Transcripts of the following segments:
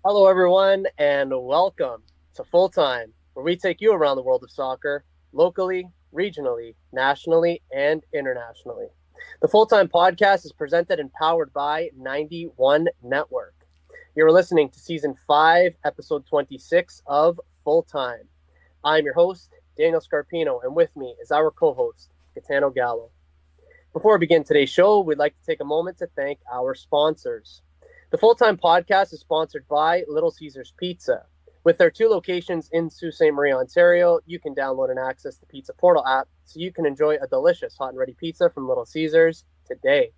Hello, everyone, and welcome to Full Time, where we take you around the world of soccer, locally, regionally, nationally, and internationally. The Full Time podcast is presented and powered by 91 Network. You're listening to Season 5, Episode 26 of Full Time. I'm your host, Daniel Scarpino, and with me is our co host, Gitano Gallo. Before we begin today's show, we'd like to take a moment to thank our sponsors. The Full Time Podcast is sponsored by Little Caesars Pizza. With their two locations in Sault Ste. Marie, Ontario, you can download and access the Pizza Portal app so you can enjoy a delicious hot and ready pizza from Little Caesars today.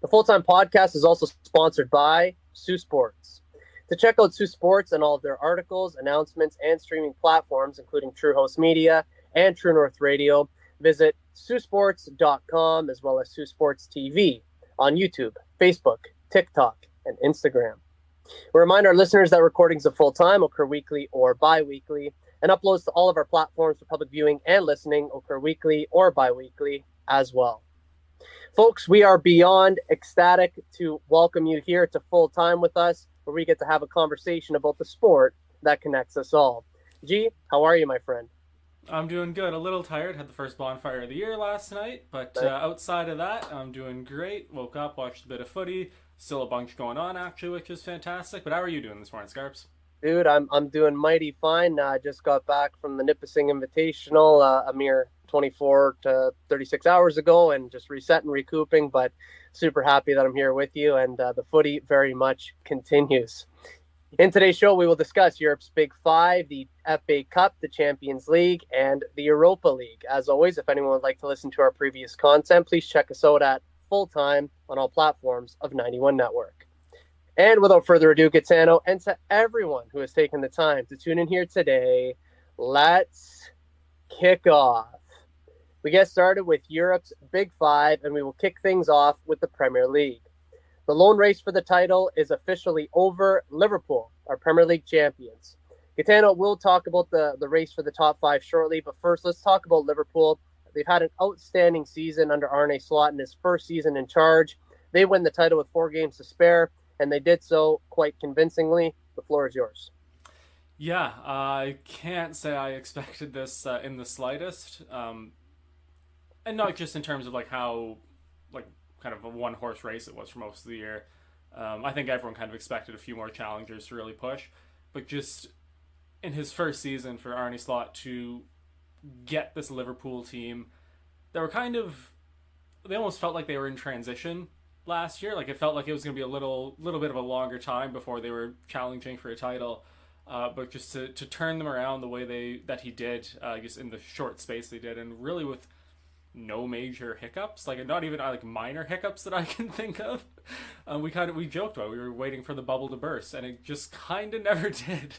The Full Time Podcast is also sponsored by Sioux Sports. To check out Sioux Sports and all of their articles, announcements, and streaming platforms, including True Host Media and True North Radio, visit SiouxSports.com as well as Sioux Sports TV on YouTube, Facebook, TikTok, and Instagram. We remind our listeners that recordings of Full Time occur weekly or bi-weekly, and uploads to all of our platforms for public viewing and listening occur weekly or bi-weekly as well. Folks, we are beyond ecstatic to welcome you here to Full Time with us, where we get to have a conversation about the sport that connects us all. G, how are you, my friend? I'm doing good. A little tired. Had the first bonfire of the year last night, but outside of that, I'm doing great. Woke up, watched a bit of footy. Still a bunch going on actually, which is fantastic. But how are you doing this morning, Scarps? Dude, I'm doing mighty fine. I just got back from the Nipissing Invitational a mere 24 to 36 hours ago, and just resetting, recouping. But super happy that I'm here with you, and the footy very much continues. In today's show, we will discuss Europe's Big Five, the FA Cup, the Champions League, and the Europa League. As always, if anyone would like to listen to our previous content, please check us out at Full Time on all platforms of 91 Network. And without further ado, Gitano, and to everyone who has taken the time to tune in here today, let's kick off. We get started with Europe's Big Five, and we will kick things off with the Premier League. The lone race for the title is officially over. Liverpool are Premier League champions. Gitano will talk about the race for the top five shortly, but first let's talk about Liverpool. They've had an outstanding season under Arne Slot in his first season in charge. They win the title with 4 games to spare, and they did so quite convincingly. The floor is yours. Yeah, I can't say I expected this in the slightest, and not just in terms of like how like kind of a one horse race it was for most of the year. I think everyone kind of expected a few more challengers to really push, but just in his first season for Arne Slot to get this Liverpool team, they were kind of they almost felt like they were in transition last year. Like it felt like it was going to be a little bit of a longer time before they were challenging for a title. But just to turn them around the way that he did, I guess in the short space they did, and really with no major hiccups, like not even like minor hiccups that I can think of. We joked about we were waiting for the bubble to burst, and it just kind of never did.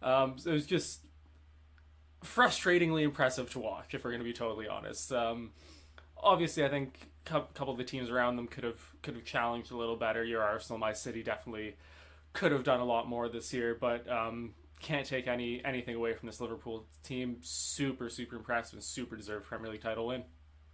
So it was just frustratingly impressive to watch, if we're going to be totally honest. Obviously, I think a couple of the teams around them could have challenged a little better. Your Arsenal, my City definitely could have done a lot more this year, but can't take anything away from this Liverpool team. Super super impressive and super deserved Premier League title win.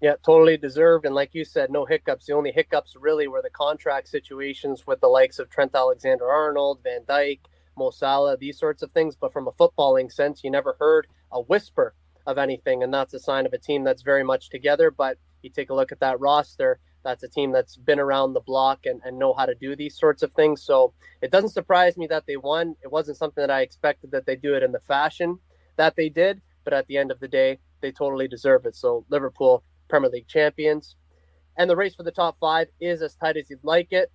Yeah, totally deserved. And like you said, no hiccups. The only hiccups really were the contract situations with the likes of Trent Alexander-Arnold, Van Dijk, Mo Salah, these sorts of things. But from a footballing sense, you never heard a whisper of anything. And that's a sign of a team that's very much together. But you take a look at that roster, that's a team that's been around the block and know how to do these sorts of things. So it doesn't surprise me that they won. It wasn't something that I expected that they do it in the fashion that they did. But at the end of the day, they totally deserve it. So Liverpool, Premier League champions. And the race for the top five is as tight as you'd like it.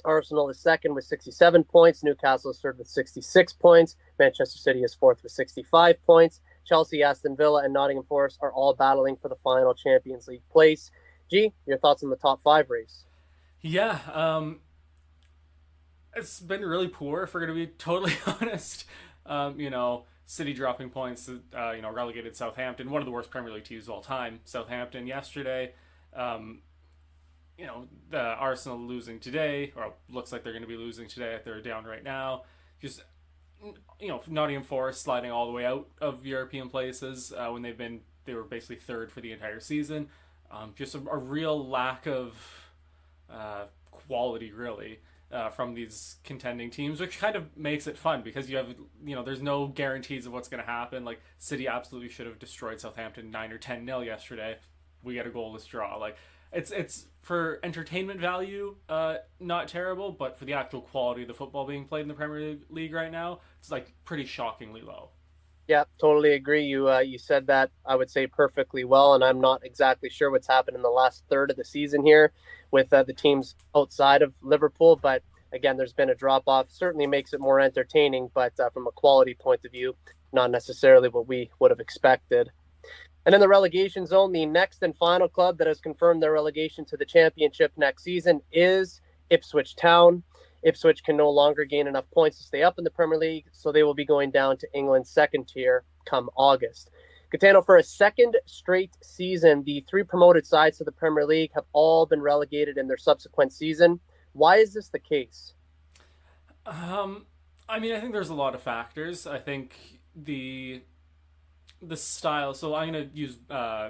Arsenal is second with 67 points. Newcastle is third with 66 points. Manchester City is fourth with 65 points. Chelsea, Aston Villa, and Nottingham Forest are all battling for the final Champions League place. G, your thoughts on the top five race? Yeah, it's been really poor if we're going to be totally honest. City dropping points, relegated Southampton, one of the worst Premier League teams of all time. Southampton yesterday, um, the Arsenal losing today, or looks like they're going to be losing today. They're down right now. Just Nottingham Forest sliding all the way out of European places when they were basically third for the entire season. Just a real lack of quality, really. from these contending teams, which kind of makes it fun because you have, there's no guarantees of what's going to happen. Like City absolutely should have destroyed Southampton 9 or 10-0 yesterday. We get a goalless draw. Like it's for entertainment value, not terrible, but for the actual quality of the football being played in the Premier League right now, it's like pretty shockingly low. Yeah, totally agree. You said that, I would say, perfectly well, and I'm not exactly sure what's happened in the last third of the season here with the teams outside of Liverpool. But again, there's been a drop off. Certainly makes it more entertaining, but from a quality point of view, not necessarily what we would have expected. And in the relegation zone, the next and final club that has confirmed their relegation to the Championship next season is Ipswich Town. Ipswich can no longer gain enough points to stay up in the Premier League, so they will be going down to England's second tier come August. Gitano, for a second straight season, the three promoted sides to the Premier League have all been relegated in their subsequent season. Why is this the case? I mean, I think there's a lot of factors. I think the style. So I'm going to use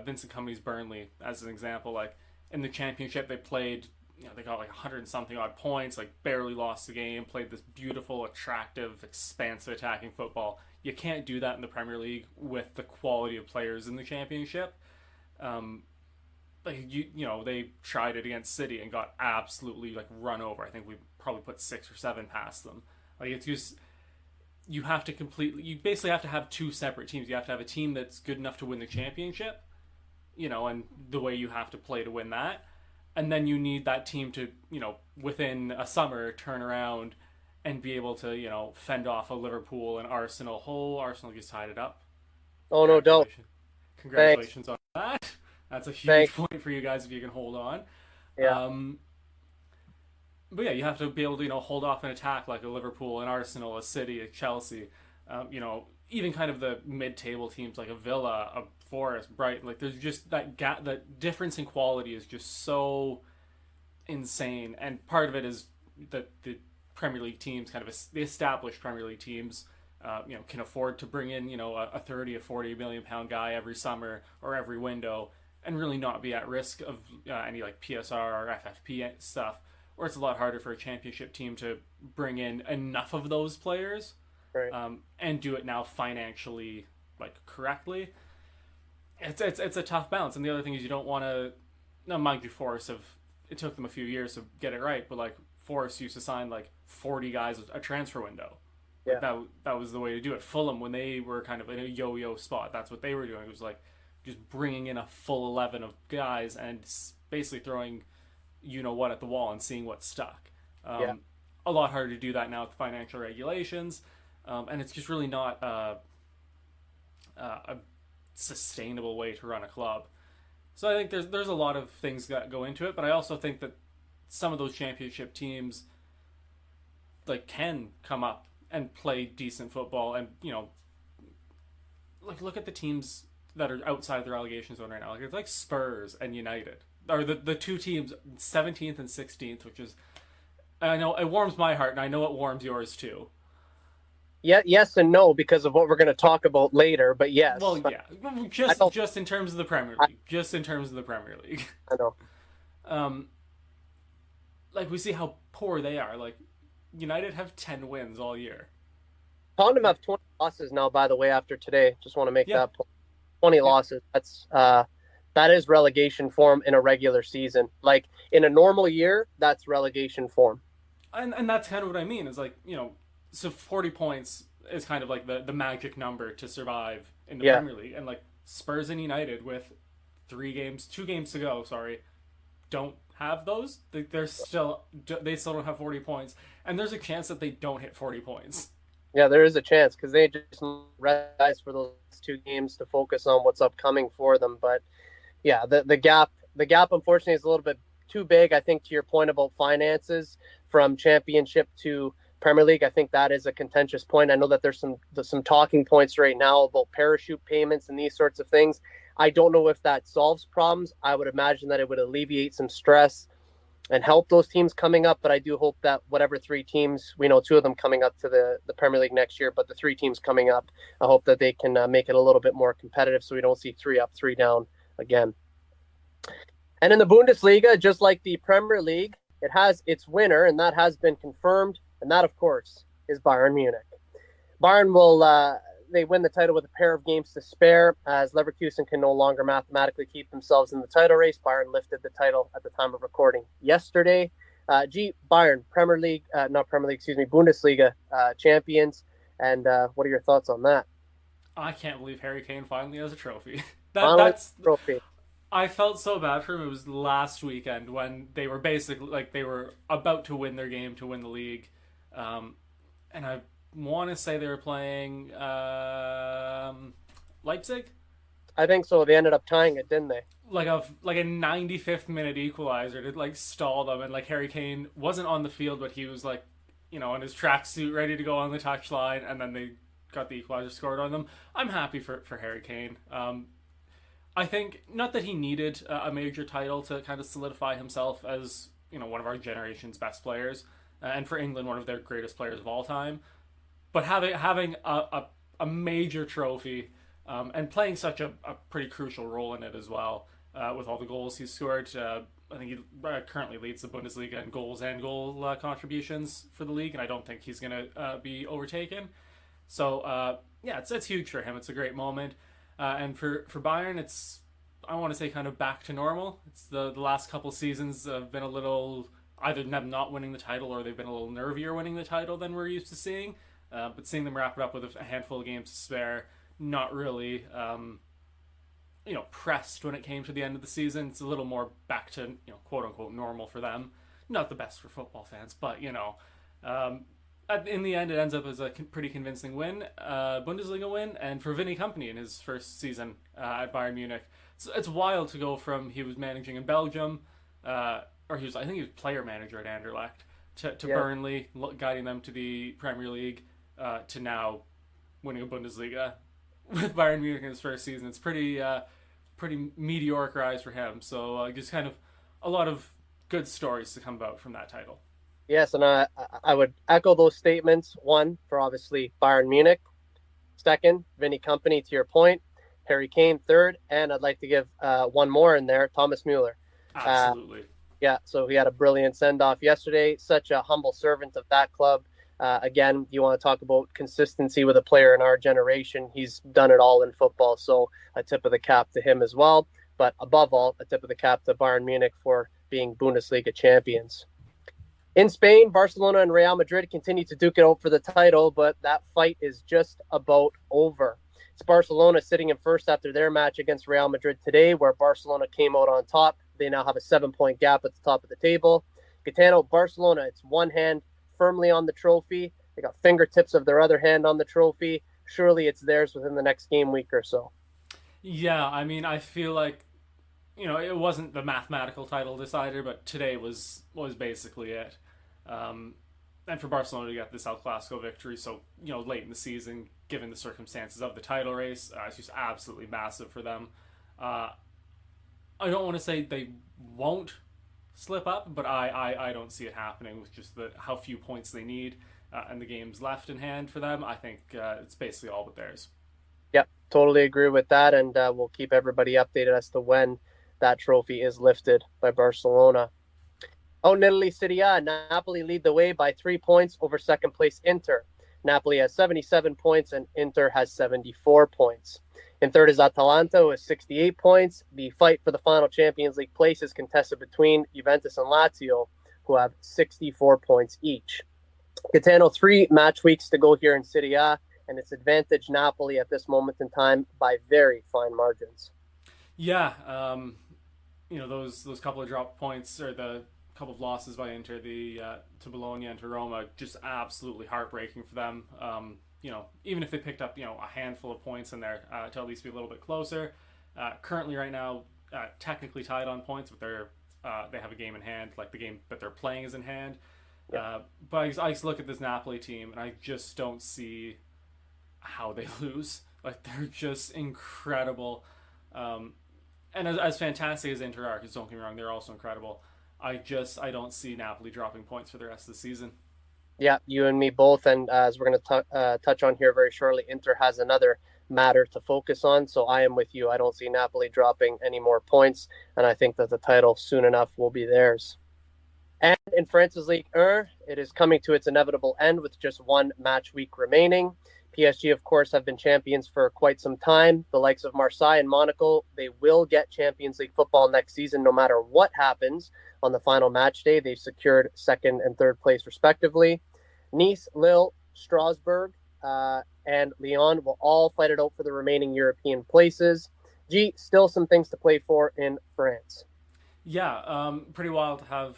Vincent Kompany's Burnley as an example. Like in the Championship, they played, they got like 100 and something odd points, like barely lost the game, played this beautiful, attractive, expansive attacking football. You can't do that in the Premier League with the quality of players in the Championship. They tried it against City and got absolutely like run over. I think we probably put 6 or 7 past them. Like it's just, you basically have to have two separate teams. You have to have a team that's good enough to win the Championship, and the way you have to play to win that. And then you need that team to, within a summer turn around and be able to, fend off a Liverpool and Arsenal. Arsenal just tied it up. Oh, no, don't. Congratulations on that. That's a huge point for you guys if you can hold on. Yeah. But yeah, you have to be able to, hold off an attack like a Liverpool, an Arsenal, a City, a Chelsea. Even kind of the mid-table teams like a Villa, a Forest, Brighton. Like there's just that gap, that difference in quality is just so insane. And part of it is that the Premier League teams, kind of the established Premier League teams, can afford to bring in, a 30 or 40 million pound guy every summer or every window and really not be at risk of any like PSR or FFP stuff. Or it's a lot harder for a Championship team to bring in enough of those players, right. And do it now financially like correctly. It's a tough balance. And the other thing is you don't want to. Now, mind you, it took them a few years to get it right, but like Forest used to sign like 40 guys a transfer window. Yeah. That was the way to do it. Fulham, when they were kind of in a yo-yo spot, that's what they were doing. It was like just bringing in a full 11 of guys and basically throwing at the wall and seeing what stuck. A lot harder to do that now with financial regulations, and it's just really not a sustainable way to run a club. So I think there's a lot of things that go into it, but I also think that some of those Championship teams like can come up and play decent football, and like look at the teams that are outside the relegation zone right now. Like it's like Spurs and United. Or the two teams, 17th and 16th, which is, I know it warms my heart, and I know it warms yours too. Yeah, yes and no, because of what we're going to talk about later. But yes. Well, yeah, just in terms of the Premier League. I know. Like we see how poor they are. Like United have 10 wins all year. Tottenham have 20 losses now. By the way, after today, just want to make that point. 20 losses. That is relegation form in a regular season. Like in a normal year, that's relegation form. And that's kind of what I mean. Is like, so 40 points is kind of like the magic number to survive in the Premier League. And like Spurs and United with 2 games to go, don't have those. They still don't have 40 points. And there's a chance that they don't hit 40 points. Yeah, there is a chance because they just rest for those 2 games to focus on what's upcoming for them. But yeah, the gap unfortunately is a little bit too big. I think to your point about finances from Championship to Premier League, I think that is a contentious point. I know that there's some talking points right now about parachute payments and these sorts of things. I don't know if that solves problems. I would imagine that it would alleviate some stress and help those teams coming up. But I do hope that whatever 3 teams, we know 2 of them coming up to the Premier League next year, but the 3 teams coming up, I hope that they can make it a little bit more competitive so we don't see 3 up, 3 down again. And in the Bundesliga, just like the Premier League, it has its winner, and that has been confirmed, and that, of course, is Bayern Munich. Bayern will they win the title with a pair of games to spare, as Leverkusen can no longer mathematically keep themselves in the title race. Bayern lifted the title at the time of recording yesterday. Bayern, Premier League, not Premier League, excuse me, Bundesliga champions. And what are your thoughts on that? I can't believe Harry Kane finally has a trophy. Finally, That's trophy. I felt so bad for him. It was last weekend when they were basically like they were about to win their game to win the league, and I want to say they were playing Leipzig. I think so. They ended up tying it, didn't they? Like a 95th minute equalizer to like stall them, and like Harry Kane wasn't on the field, but he was like, in his tracksuit ready to go on the touchline, and then they got the equalizer scored on them. I'm happy for Harry Kane. I think not that he needed a major title to kind of solidify himself as one of our generation's best players, and for England one of their greatest players of all time. But having a major trophy, and playing such a pretty crucial role in it as well, with all the goals he's scored. I think he currently leads the Bundesliga in goals and goal contributions for the league, and I don't think he's going to be overtaken. So yeah, it's huge for him. It's a great moment, and for Bayern, it's, I want to say, kind of back to normal. It's the last couple seasons have been a little, either them not winning the title or they've been a little nervier winning the title than we're used to seeing. But seeing them wrap it up with a handful of games to spare, not really, pressed when it came to the end of the season. It's a little more back to, quote unquote normal for them. Not the best for football fans, but in the end, it ends up as a pretty convincing win, Bundesliga win, and for Vinny Kompany in his first season at Bayern Munich. It's wild to go from he was managing in Belgium, I think he was player manager at Anderlecht, to Burnley, guiding them to the Premier League, to now winning a Bundesliga with Bayern Munich in his first season. It's pretty meteoric rise for him. So just kind of a lot of good stories to come about from that title. Yes, and I would echo those statements. One, for obviously Bayern Munich. Second, Vinny Kompany, to your point. Harry Kane, third. And I'd like to give one more in there, Thomas Mueller. Absolutely. Yeah, so he had a brilliant send-off yesterday. Such a humble servant of that club. Again, you want to talk about consistency with a player in our generation. He's done it all in football, so a tip of the cap to him as well. But above all, a tip of the cap to Bayern Munich for being Bundesliga champions. In Spain, Barcelona and Real Madrid continue to duke it out for the title, but that fight is just about over. It's Barcelona sitting in first after their match against Real Madrid today, where Barcelona came out on top. They now have a 7-point gap at the top of the table. Gitano, Barcelona, it's one hand firmly on the trophy. They got fingertips of their other hand on the trophy. Surely it's theirs within the next game week or so. Yeah, I mean, I feel like, it wasn't the mathematical title decider, but today was basically it. And for Barcelona to get this El Clasico victory so, late in the season, given the circumstances of the title race, it's just absolutely massive for them. I don't want to say they won't slip up, but I don't see it happening with just how few points they need and the games left in hand for them. I think it's basically all but theirs. Yep, totally agree with that, and we'll keep everybody updated as to when that trophy is lifted by Barcelona. Out in Italy, Serie A, Napoli lead the way by 3 points over second place Inter. Napoli has 77 points and Inter has 74 points. In third is Atalanta with 68 points. The fight for the final Champions League place is contested between Juventus and Lazio, who have 64 points each. Gitano, 3 match weeks to go here in Serie A, and it's advantage Napoli at this moment in time by very fine margins. Yeah, those couple of drop points, or the couple of losses by Inter, to Bologna and to Roma, just absolutely heartbreaking for them. Even if they picked up, a handful of points in there to at least be a little bit closer. Currently, right now, technically tied on points, but they have a game in hand. Like, the game that they're playing is in hand. Yeah. But I just look at this Napoli team, and I just don't see how they lose. Like, they're just incredible. And as fantastic as Inter are, because don't get me wrong, they're also incredible. I don't see Napoli dropping points for the rest of the season. Yeah, you and me both. And as we're going to touch on here very shortly, Inter has another matter to focus on. So I am with you. I don't see Napoli dropping any more points. And I think that the title soon enough will be theirs. And in France's Ligue 1, it is coming to its inevitable end with just one match week remaining. PSG, of course, have been champions for quite some time. The likes of Marseille and Monaco, they will get Champions League football next season no matter what happens on the final match day. They've secured second and third place, respectively. Nice, Lille, Strasbourg, and Lyon will all fight it out for the remaining European places. G, still some things to play for in France. Yeah, pretty wild to have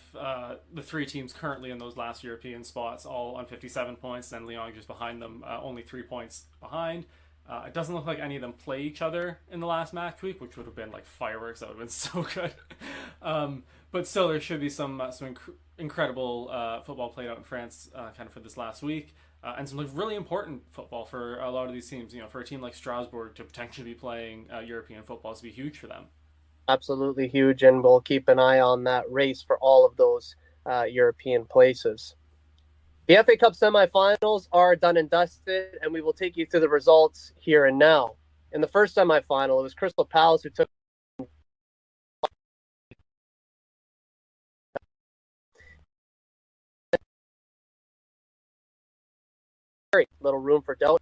the three teams currently in those last European spots all on 57 points, and Lyon just behind them, only 3 points behind. It doesn't look like any of them play each other in the last match week, which would have been like fireworks. That would have been so good. But still, there should be some incredible football played out in France, kind of for this last week, and some like really important football for a lot of these teams. You know, for a team like Strasbourg to potentially be playing European football is to be huge for them. Absolutely huge, and we'll keep an eye on that race for all of those European places. The FA Cup semifinals are done and dusted, and we will take you through the results here and now. In the first semifinal, it was Crystal Palace who took very little room for doubt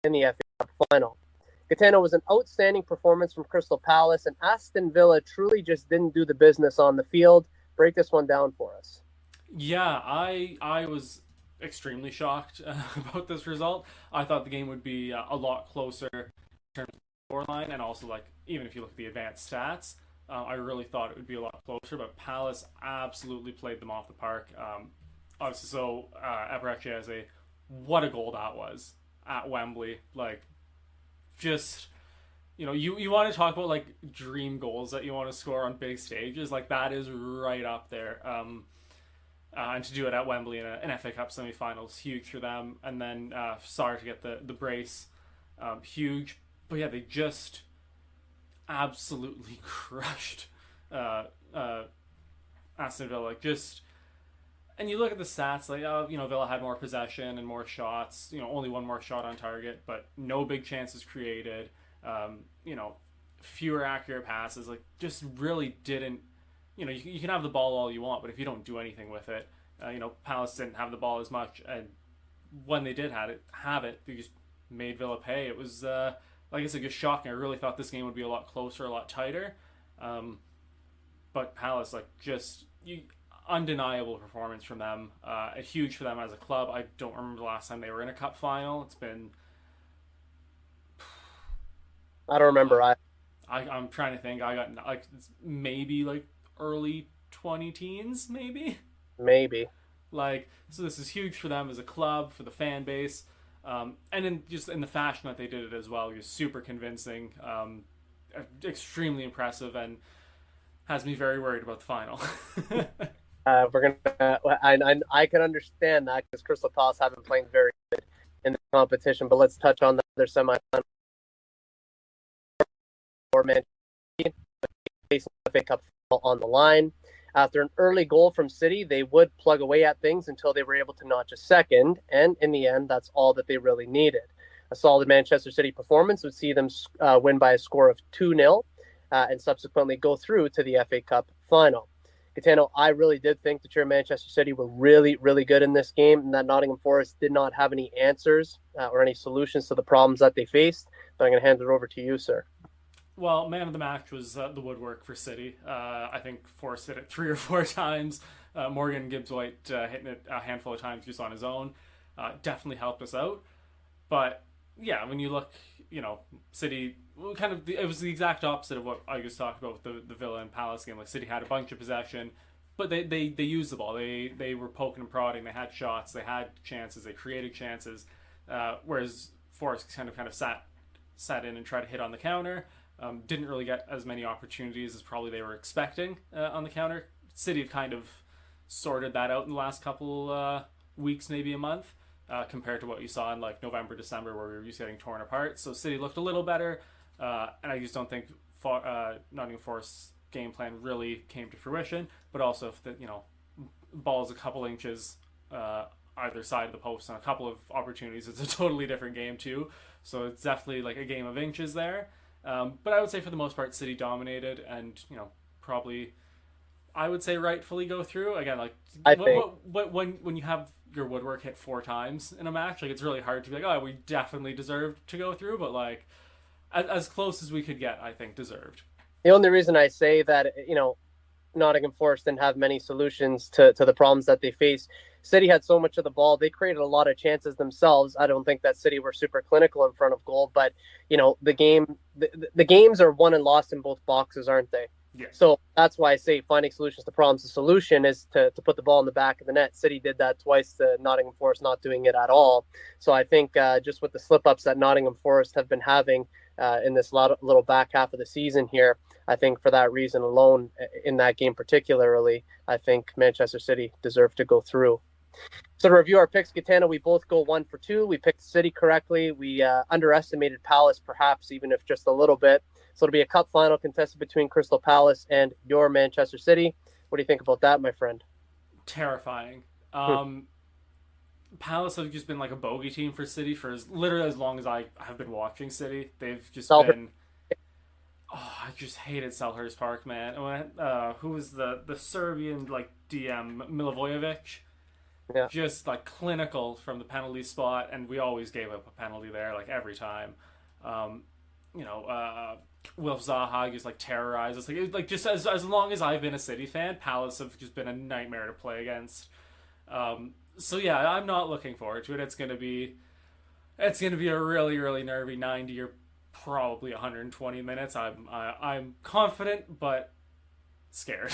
in the FA Cup final. Gitano was an outstanding performance from Crystal Palace, and Aston Villa truly just didn't do the business on the field. Break this one down for us. Yeah, I was extremely shocked about this result. I thought the game would be a lot closer in terms of scoreline, and also like even if you look at the advanced stats, I really thought it would be a lot closer. But Palace absolutely played them off the park. Obviously, so Eberechi, what a goal that was at Wembley. Like just you want to talk about like dream goals that you want to score on big stages, like that is right up there. And to do it at Wembley in an FA Cup semi-final is huge for them. And then sorry to get the brace, huge. But yeah, they just absolutely crushed uh, uh, Aston Villa. Like just, and you look at the stats, like Villa had more possession and more shots. Only one more shot on target, but no big chances created. Um, you know, fewer accurate passes. Like just really didn't. You can have the ball all you want, but if you don't do anything with it, Palace didn't have the ball as much, and when they did have it, they just made Villa pay. It was, like I said, just shocking. I really thought this game would be a lot closer, a lot tighter, but Palace, like, undeniable performance from them. Huge for them as a club. I don't remember the last time they were in a cup final. It's been. I don't remember. I'm trying to think. I got like maybe like early 20 teens, Maybe. Like, so this is huge for them as a club, for the fan base, and in just in the fashion that they did it as well. Just super convincing, extremely impressive, and has me very worried about the final. We're gonna. I can understand that because Crystal Palace have been playing very good in the competition. But let's touch on the other semifinal for Manchester City, facing the FA Cup on the line. After an early goal from City, they would plug away at things until they were able to notch a second, and in the end, that's all that they really needed. A solid Manchester City performance would see them win by a score of 2-0 and subsequently go through to the FA Cup final. Gitano, I really did think that your Manchester City were really, really good in this game, and that Nottingham Forest did not have any answers or any solutions to the problems that they faced. But I'm going to hand it over to you, sir. Well, man of the match was the woodwork for City. I think Forrest hit it 3 or 4 times. Morgan Gibbs-White hitting it a handful of times just on his own. Definitely helped us out. But yeah, when you look, City it was the exact opposite of what I just talked about with the Villa and Palace game. Like City had a bunch of possession, but they used the ball. They were poking and prodding. They had shots. They had chances. They created chances. Whereas Forrest kind of sat in and tried to hit on the counter. Didn't really get as many opportunities as probably they were expecting on the counter. City have kind of sorted that out in the last couple weeks, maybe a month, compared to what you saw in like November, December, where we were just getting torn apart. So City looked a little better, and I just don't think Nottingham Forest's game plan really came to fruition. But also, if the ball's a couple inches either side of the post on a couple of opportunities, it's a totally different game too. So it's definitely like a game of inches there. But I would say for the most part, City dominated, and probably I would say rightfully go through again. Like, I think. when you have your woodwork hit 4 times in a match, like it's really hard to be like, oh, we definitely deserved to go through, but like as close as we could get, I think deserved. The only reason I say that, Nottingham Forest didn't have many solutions to the problems that they faced. City had so much of the ball. They created a lot of chances themselves. I don't think that City were super clinical in front of goal, but the games are won and lost in both boxes, aren't they? Yeah. So that's why I say finding solutions to problems. The solution is to put the ball in the back of the net. City did that twice to Nottingham Forest not doing it at all. So I think just with the slip ups that Nottingham Forest have been having in this little back half of the season here, I think for that reason alone, in that game particularly, I think Manchester City deserved to go through. So to review our picks, Gitano, we both go 1 for 2. We picked City correctly. We underestimated Palace, perhaps even if just a little bit. So it'll be a cup final contested between Crystal Palace and your Manchester City. What do you think about that, my friend? Terrifying. Palace have just been like a bogey team for City for literally as long as I have been watching City. They've just Selhurst. been. Oh, I just hated Selhurst Park, man. Who was the Serbian like DM Milivojevic? Yeah. Just like clinical from the penalty spot, and we always gave up a penalty there, like every time. Um, Wilf Zaha just like terrorized us. Like just as long as I've been a City fan, Palace have just been a nightmare to play against. So yeah, I'm not looking forward to it. It's gonna be a really really nervy 90 or probably 120 minutes. I'm confident but scared.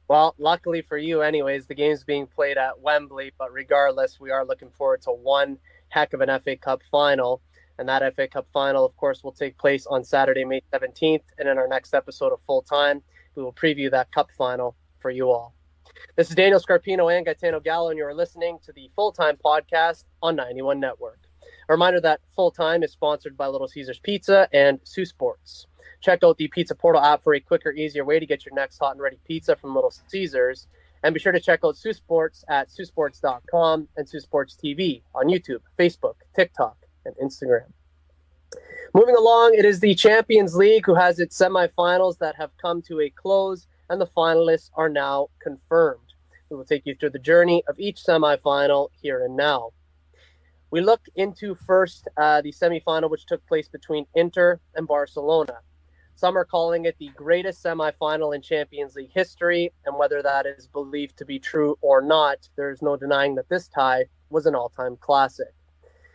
Well, luckily for you, anyways, the game's being played at Wembley, but regardless, we are looking forward to one heck of an FA Cup final. And that FA Cup final, of course, will take place on Saturday, May 17th. And in our next episode of Full Time, we will preview that cup final for you all. This is Daniel Scarpino and Gitano Gallo, and you are listening to the Full Time podcast on 91 Network. A reminder that Full Time is sponsored by Little Caesars Pizza and Sioux Sports. Check out the Pizza Portal app for a quicker, easier way to get your next hot and ready pizza from Little Caesars. And be sure to check out Sioux Sports at siouxsports.com and Sioux Sports TV on YouTube, Facebook, TikTok, and Instagram. Moving along, it is the Champions League who has its semifinals that have come to a close, and the finalists are now confirmed. We will take you through the journey of each semifinal here and now. We look into first the semifinal, which took place between Inter and Barcelona. Some are calling it the greatest semifinal in Champions League history, and whether that is believed to be true or not, there is no denying that this tie was an all-time classic.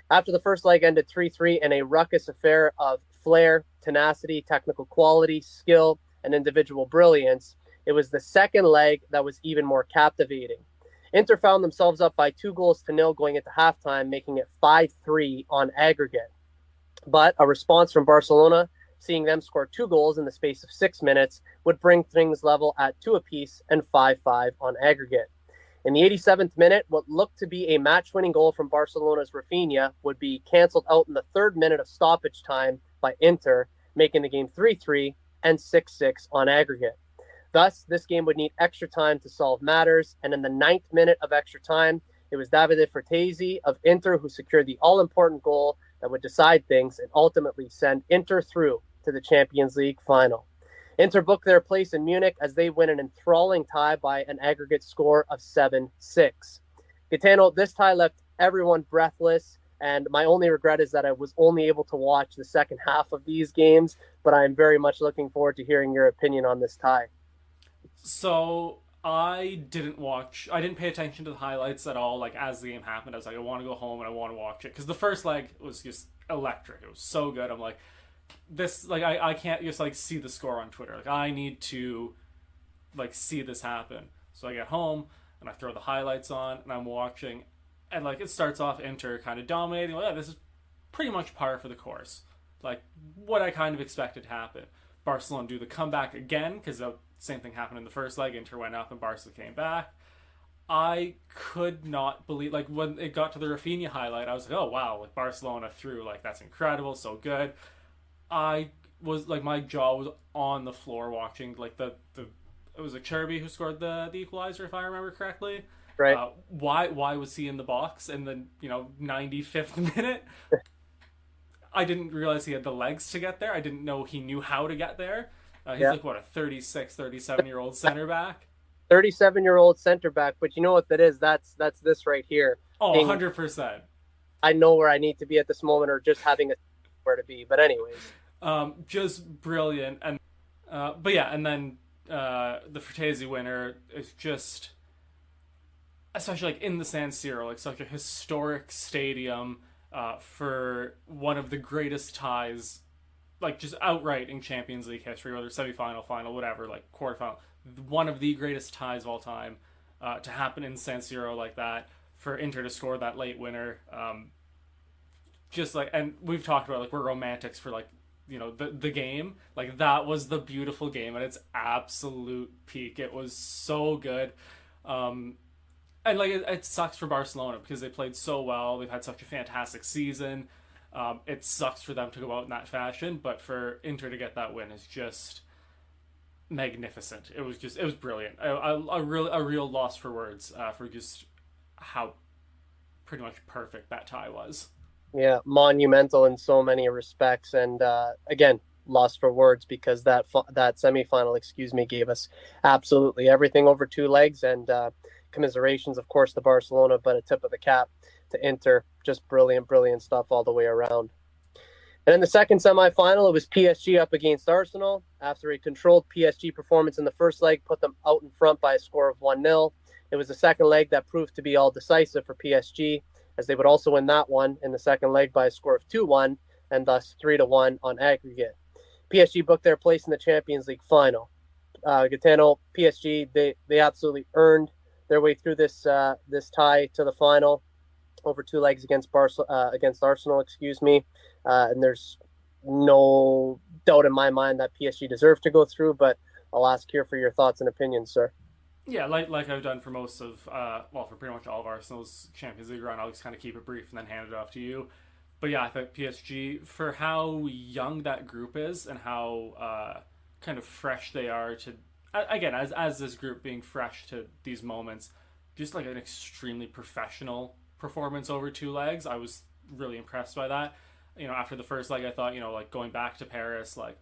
After the first leg ended 3-3 in a ruckus affair of flair, tenacity, technical quality, skill, and individual brilliance, it was the second leg that was even more captivating. Inter found themselves up by 2-0 going into halftime, making it 5-3 on aggregate. But a response from Barcelona, seeing them score 2 goals in the space of 6 minutes, would bring things level at 2 apiece and 5-5 on aggregate. In the 87th minute, what looked to be a match-winning goal from Barcelona's Rafinha would be cancelled out in the 3rd minute of stoppage time by Inter, making the game 3-3 and 6-6 on aggregate. Thus, this game would need extra time to solve matters, and in the 9th minute of extra time, it was Davide Frattesi of Inter who secured the all-important goal that would decide things and ultimately send Inter through to the Champions League final. Inter booked their place in Munich as they win an enthralling tie by an aggregate score of 7-6. Gitano, this tie left everyone breathless, and my only regret is that I was only able to watch the second half of these games, but I am very much looking forward to hearing your opinion on this tie. So I didn't pay attention to the highlights at all. Like as the game happened, I was like, I want to go home and I want to watch it because the first leg was just electric. It was so good. I'm like, this like I can't just like see the score on Twitter. Like I need to like see this happen. So I get home and I throw the highlights on and I'm watching, and like it starts off Inter kind of dominating. Well, yeah, this is pretty much par for the course. Like what I kind of expected to happen. Barcelona do the comeback again because the same thing happened in the first leg. Inter went up and Barca came back. I could not believe, like when it got to the Rafinha highlight, I was like, oh wow, like Barcelona through, like that's incredible, so good. I was like, my jaw was on the floor watching like the it was like Cherby who scored the equalizer if I remember correctly. Right. Why was he in the box in the 95th minute? I didn't realize he had the legs to get there. I didn't know he knew how to get there. He's Yeah. like, what, a 36, 37-year-old center back? 37-year-old center back, but you know what that is? That's this right here. Oh, Being 100%. I know where I need to be at this moment, or just having a where to be. But anyways, Just brilliant. And but yeah, and then the Fratesi winner is just, especially like in the San Siro, like such a historic stadium for one of the greatest ties, like just outright in Champions League history, whether semifinal, final, whatever, like quarterfinal, one of the greatest ties of all time to happen in San Siro like that, for Inter to score that late winner. Just like, and we've talked about like we're romantics for like, the game, like that was the beautiful game at its absolute peak. It was so good. And like it sucks for Barcelona because they played so well. They've had such a fantastic season. It sucks for them to go out in that fashion, but for Inter to get that win is just magnificent. It was brilliant. A real loss for words for just how pretty much perfect that tie was. yeah, monumental in so many respects, and again, lost for words because that semifinal, excuse me, gave us absolutely everything over two legs, and commiserations, of course, to Barcelona, but a tip of the cap to Inter. Just brilliant, brilliant stuff all the way around. And in the second semifinal, it was PSG up against Arsenal. After a controlled PSG performance in the first leg put them out in front by a score of 1-0. It was the second leg that proved to be all decisive for PSG, as they would also win that one in the second leg by a score of 2-1, and thus 3-1 on aggregate. PSG booked their place in the Champions League final. Gitano, PSG, they absolutely earned their way through this tie to the final over two legs against Arsenal, excuse me. And there's no doubt in my mind that PSG deserved to go through, but I'll ask here for your thoughts and opinions, sir. Yeah, like I've done for most of, for pretty much all of Arsenal's Champions League run, I'll just kind of keep it brief and then hand it off to you. But yeah, I think PSG, for how young that group is and how kind of fresh they are to, again, as this group being fresh to these moments, just like an extremely professional performance over two legs. I was really impressed by that. After the first leg, I thought, like going back to Paris, like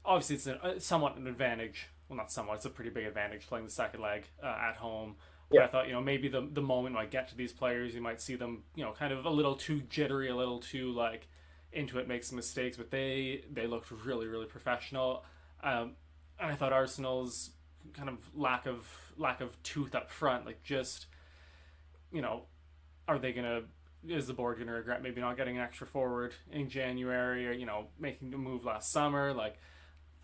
obviously it's somewhat an advantage. Well, not somewhat, it's a pretty big advantage playing the second leg at home. But Yeah. I thought, maybe the moment might get to these players, you might see them, kind of a little too jittery, a little too like into it, make some mistakes. But they looked really, really professional. And I thought Arsenal's kind of lack of tooth up front, like just, are they gonna? Is the board gonna regret maybe not getting an extra forward in January, or making the move last summer? Like,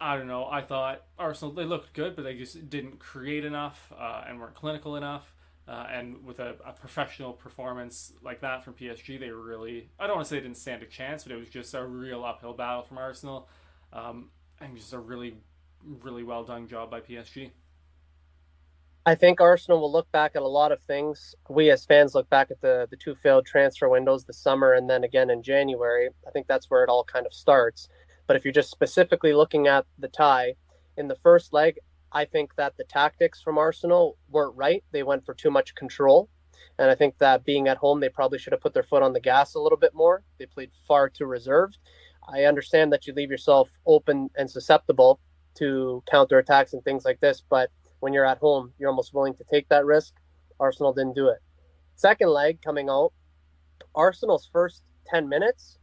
I don't know. I thought Arsenal, they looked good, but they just didn't create enough and weren't clinical enough. And with a professional performance like that from PSG, they really, I don't want to say they didn't stand a chance, but it was just a real uphill battle from Arsenal. And just a really, really well done job by PSG. I think Arsenal will look back at a lot of things. We as fans look back at the two failed transfer windows this summer and then again in January. I think that's where it all kind of starts. But if you're just specifically looking at the tie in the first leg, I think that the tactics from Arsenal weren't right. They went for too much control. And I think that being at home, they probably should have put their foot on the gas a little bit more. They played far too reserved. I understand that you leave yourself open and susceptible to counterattacks and things like this, but when you're at home, you're almost willing to take that risk. Arsenal didn't do it. Second leg coming out, Arsenal's first 10 minutes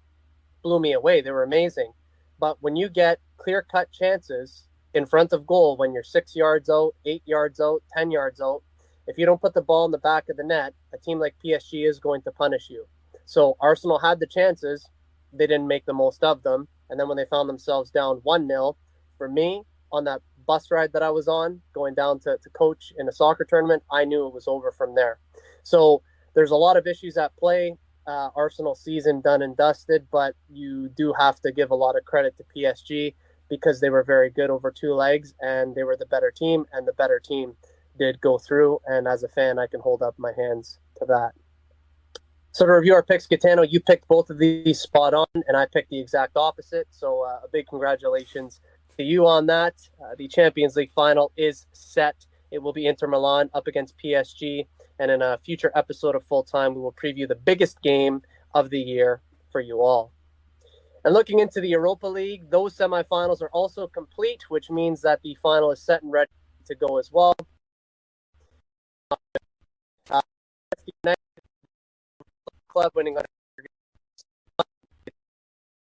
blew me away. They were amazing. But when you get clear-cut chances in front of goal, when you're 6 yards out, 8 yards out, 10 yards out, if you don't put the ball in the back of the net, a team like PSG is going to punish you. So Arsenal had the chances. They didn't make the most of them. And then when they found themselves down 1-0, for me, on that bus ride that I was on, going down to coach in a soccer tournament, I knew it was over from there. So there's a lot of issues at play. Arsenal season done and dusted, but you do have to give a lot of credit to PSG because they were very good over two legs and they were the better team, and the better team did go through. And as a fan, I can hold up my hands to that. So to review our picks, Gitano, you picked both of these spot on, and I picked the exact opposite. So a big congratulations to you on that. The Champions League final is set. It will be Inter Milan up against PSG. And in a future episode of Full Time, we will preview the biggest game of the year for you all. And looking into the Europa League, those semifinals are also complete, which means that the final is set and ready to go as well. United club winning on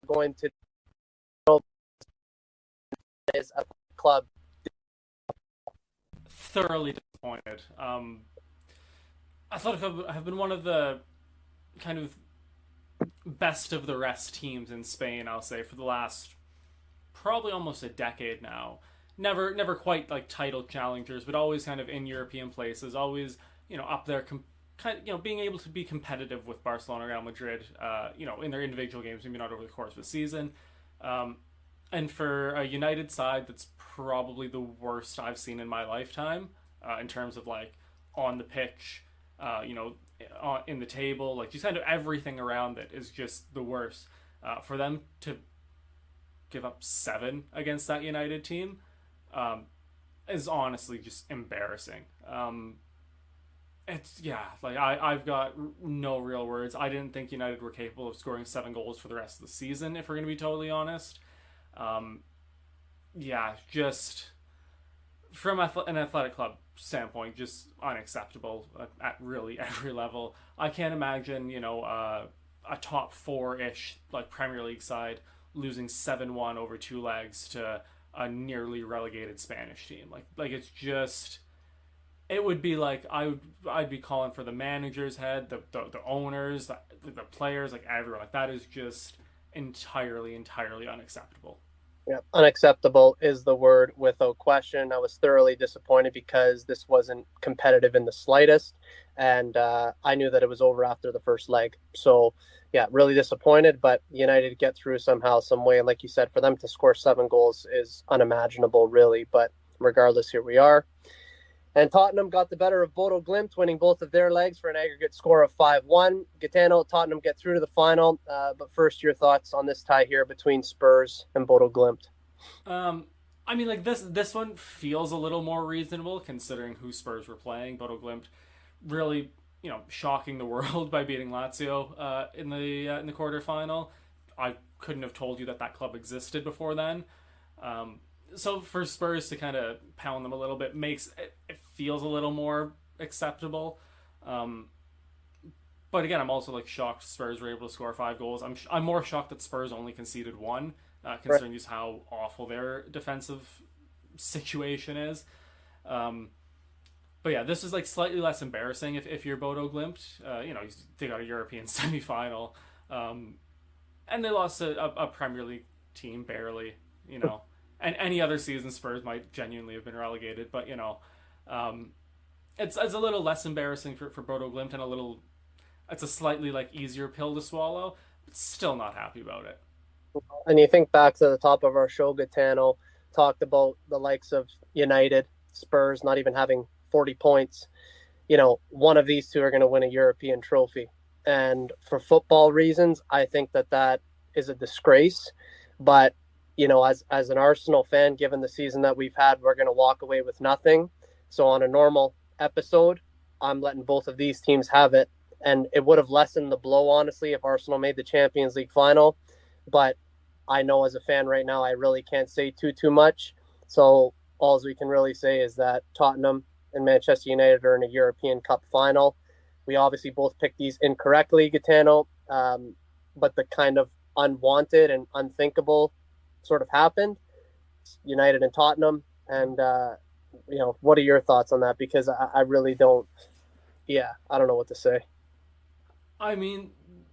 going to is a club. Thoroughly disappointed. I thought it could have been one of the kind of best of the rest teams in Spain, I'll say, for the last probably almost a decade now. Never quite like title challengers, but always kind of in European places, always, up there, kind of, being able to be competitive with Barcelona, Real Madrid, in their individual games, maybe not over the course of the season. And for a United side that's probably the worst I've seen in my lifetime, in terms of like on the pitch, in the table, like just kind of everything around it is just the worst. For them to give up 7 against that United team, is honestly just embarrassing. It's like I've got no real words. I didn't think United were capable of scoring 7 goals for the rest of the season, if we're going to be totally honest. Just from an athletic club standpoint, just unacceptable at really every level. I can't imagine, a top 4-ish like Premier League side losing 7-1 over 2 legs to a nearly relegated Spanish team. Like it's just, it would be like I'd be calling for the manager's head, the owners, the players, like everyone. Like that is just entirely unacceptable. Yeah, unacceptable is the word without question. I was thoroughly disappointed because this wasn't competitive in the slightest, and I knew that it was over after the first leg. So, yeah, really disappointed. But United get through somehow, some way. And like you said, for them to score 7 goals is unimaginable, really. But regardless, here we are. And Tottenham got the better of Bodo Glimt, winning both of their legs for an aggregate score of 5-1. Gitano, Tottenham get through to the final. But first, your thoughts on this tie here between Spurs and Bodo Glimt. I mean, like this one feels a little more reasonable considering who Spurs were playing. Bodo Glimt really, shocking the world by beating Lazio in the quarterfinal. I couldn't have told you that club existed before then. So for Spurs to kind of pound them a little bit makes it feels a little more acceptable. But again, I'm also like shocked Spurs were able to score 5 goals. I'm more shocked that Spurs only conceded 1, considering just how awful their defensive situation is. But yeah, this is like slightly less embarrassing if you're Bodo Glimt. They got a European semifinal, and they lost a Premier League team barely. And any other season, Spurs might genuinely have been relegated. But it's a little less embarrassing for Bodo Glimt, and it's a slightly like easier pill to swallow. But still not happy about it. And you think back to the top of our show, Gitano talked about the likes of United, Spurs not even having 40 points. One of these two are going to win a European trophy. And for football reasons, I think that is a disgrace. But, as an Arsenal fan, given the season that we've had, we're going to walk away with nothing. So on a normal episode, I'm letting both of these teams have it. And it would have lessened the blow, honestly, if Arsenal made the Champions League final. But I know as a fan right now, I really can't say too much. So all we can really say is that Tottenham and Manchester United are in a European Cup final. We obviously both picked these incorrectly, Gitano, but the kind of unwanted and unthinkable sort of happened. United and Tottenham. And, what are your thoughts on that? Because I really don't, I don't know what to say. I mean,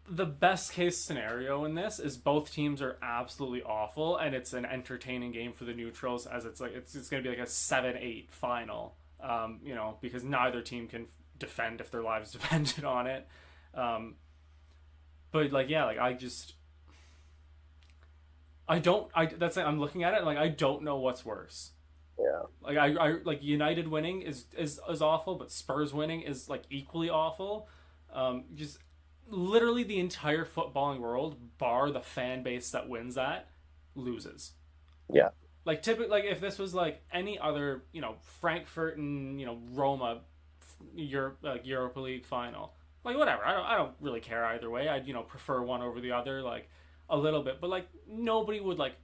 the best case scenario in this is both teams are absolutely awful, and it's an entertaining game for the neutrals, as it's going to be like a 7-8 final. Because neither team can defend if their lives depended on it. But I'm looking at it and like I don't know what's worse. Yeah. Like I like United winning is awful, but Spurs winning is like equally awful. Just literally the entire footballing world, bar the fan base that wins that, loses. Yeah. Like typically, like if this was like any other, Frankfurt and Roma, Europa League final, like whatever. I don't really care either way. I'd prefer one over the other. Like a little bit, but like nobody would like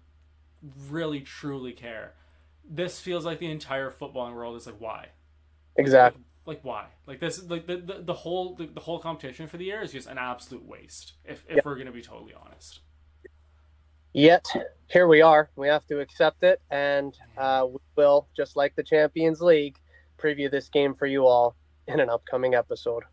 really truly care. This feels like the entire footballing world is like, why? Like, Exactly. why? Like this, like the whole competition for the year is just an absolute waste. Yeah. If we're gonna be totally honest. Yet here we are. We have to accept it, and we will, just like the Champions League, preview this game for you all in an upcoming episode.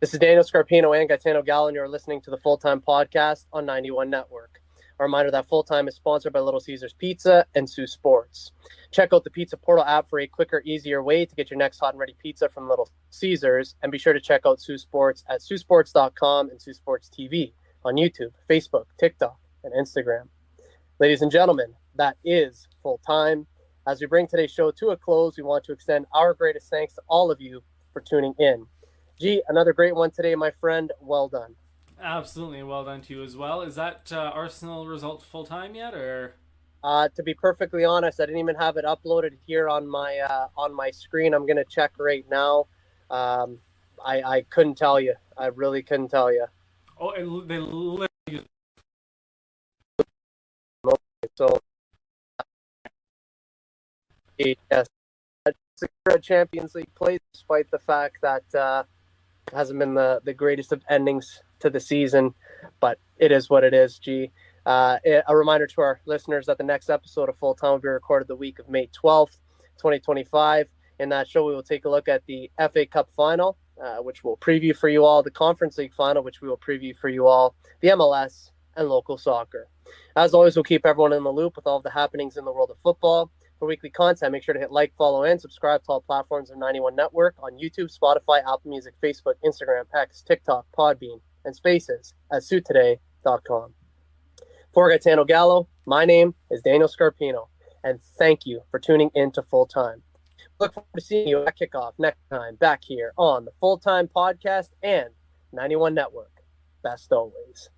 This is Daniel Scarpino and Gitano Gallo, and you're listening to the Full Time Podcast on 91 Network. A reminder that Full Time is sponsored by Little Caesars Pizza and Sioux Sports. Check out the Pizza Portal app for a quicker, easier way to get your next hot and ready pizza from Little Caesars, and be sure to check out Sioux Sports at siouxsports.com and Sioux Sports TV on YouTube, Facebook, TikTok, and Instagram. Ladies and gentlemen, that is Full Time. As we bring today's show to a close, we want to extend our greatest thanks to all of you for tuning in. Gee, another great one today, my friend. Well done. Absolutely, and well done to you as well. Is that Arsenal result full time yet, or? To be perfectly honest, I didn't even have it uploaded here on my screen. I'm gonna check right now. I couldn't tell you. I really couldn't tell you. Oh, they literally. So, yes, secure a Champions League place, despite the fact that hasn't been the greatest of endings to the season, but it is what it is. G. A reminder to our listeners that the next episode of Full Time will be recorded the week of May 12th, 2025. In that show, we will take a look at the FA Cup final, which we'll preview for you all, the Conference League final, which we will preview for you all, the MLS, and local soccer. As always, we'll keep everyone in the loop with all of the happenings in the world of football. For weekly content, make sure to hit like, follow, and subscribe to all platforms of 91 Network on YouTube, Spotify, Apple Music, Facebook, Instagram, X, TikTok, Podbean, and Spaces at suittoday.com. For Gitano Gallo, my name is Daniel Scarpino, and thank you for tuning in to Full Time. Look forward to seeing you at kickoff next time back here on the Full Time Podcast and 91 Network. Best always.